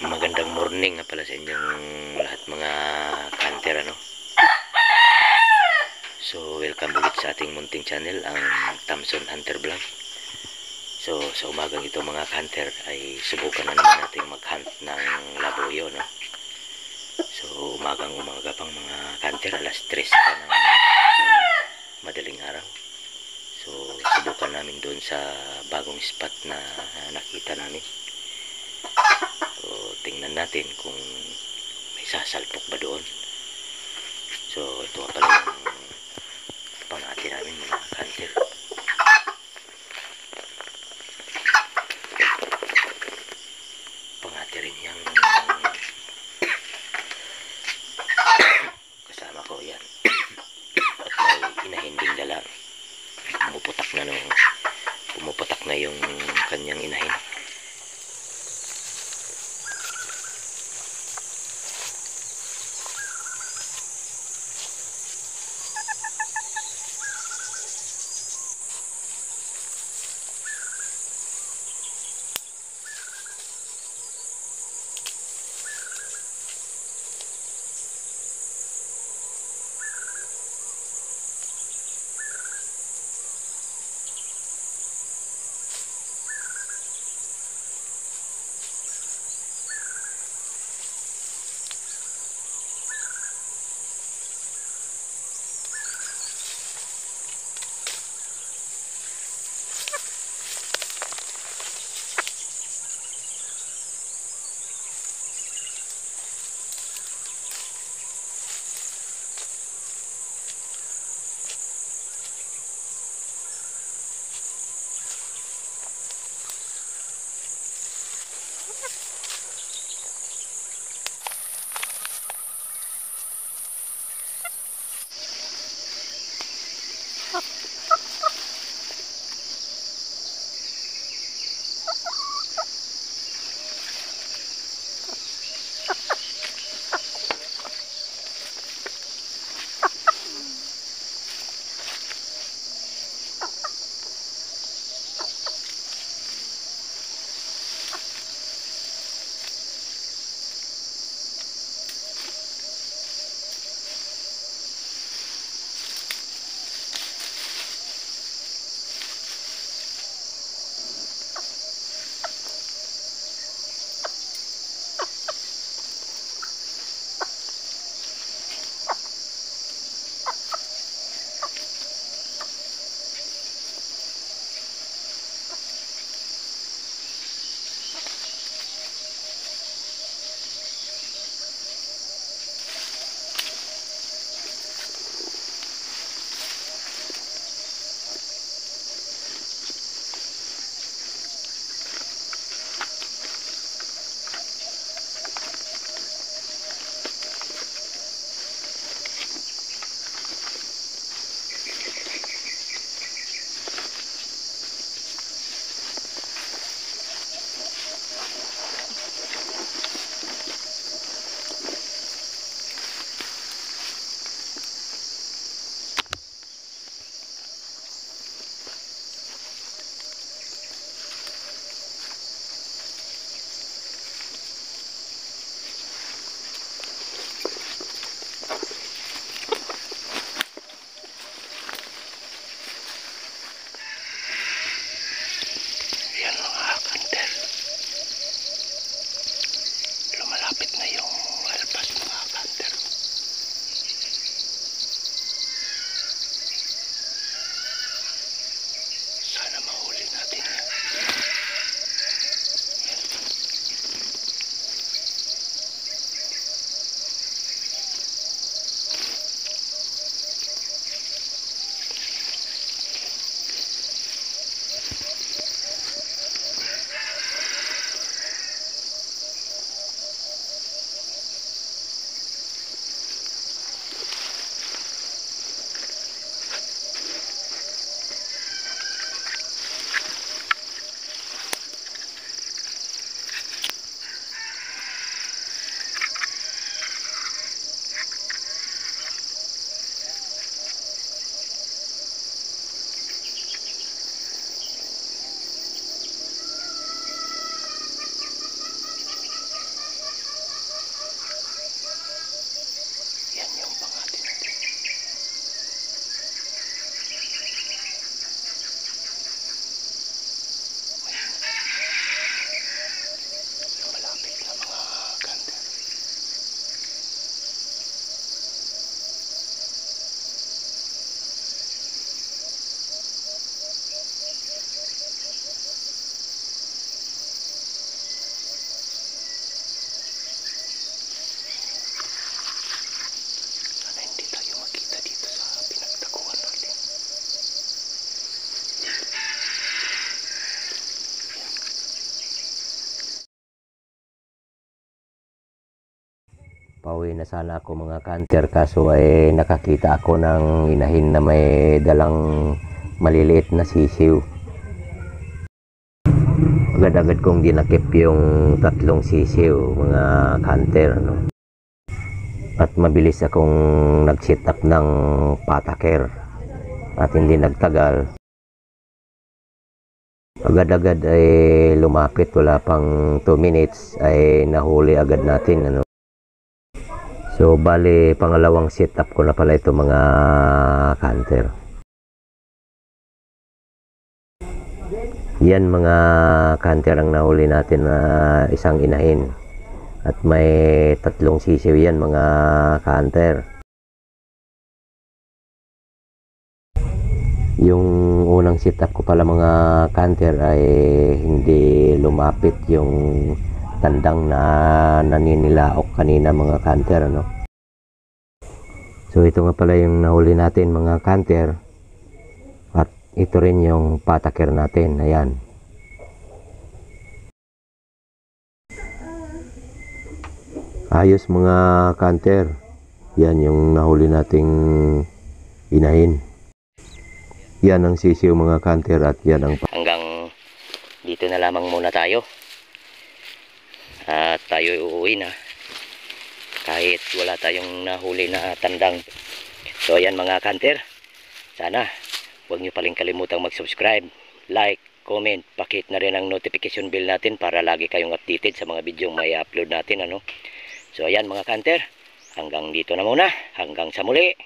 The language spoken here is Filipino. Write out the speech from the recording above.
Magandang morning nga pala sa inyong lahat mga hunter, ano. So welcome ulit sa ating munting channel, ang Thompson Hunter Vlog. So sa umagang ito mga hunter ay subukan na naman natin mag-hunt ng labuyo, no. So umaga pang mga hunter, alas 3 pa ng madaling araw. So subukan namin doon sa bagong spot na nakita namin. So tingnan natin kung may sasalpok ba doon. So ito nga pala yung pangati namin mga hunter. Pangati rin yung kasama ko, yan. At may inahinding dala. Pumuputak na yung kanyang inahin. Pauwi na sana ako mga kanter, kaso ay nakakita ako ng inahin na may dalang maliliit na sisiw. Agad-agad kong dinakip yung 3 sisiw mga kanter, no? At mabilis akong nag-set up ng pataker at hindi nagtagal. Agad-agad ay lumapit, wala pang 2 minutes ay nahuli agad natin, ano. So bali pangalawang setup ko na pala ito mga kanter. Yan mga kanter ang nahuli natin na isang inahin. At may 3 sisiw yan mga kanter. Yung unang setup ko pala mga kanter ay hindi lumapit yung tandang na naninilaok kanina mga kanter, ano. So ito nga pala yung nahuli natin mga kanter. At ito rin yung pataker natin. Ayan. Ayos mga kanter. Yan yung nahuli nating inahin. Yan ang sisiw mga kanter at yan ang... Hanggang dito na lamang muna tayo. At tayo uuwi na. Kahit wala tayong nahuli na tandang. So ayan mga kanter. Sana huwag nyo paling kalimutang mag-subscribe, like, comment, pakit na rin ang notification bell natin para lagi kayong updated sa mga video may upload natin, ano. So ayan mga kanter, hanggang dito na muna, hanggang sa muli.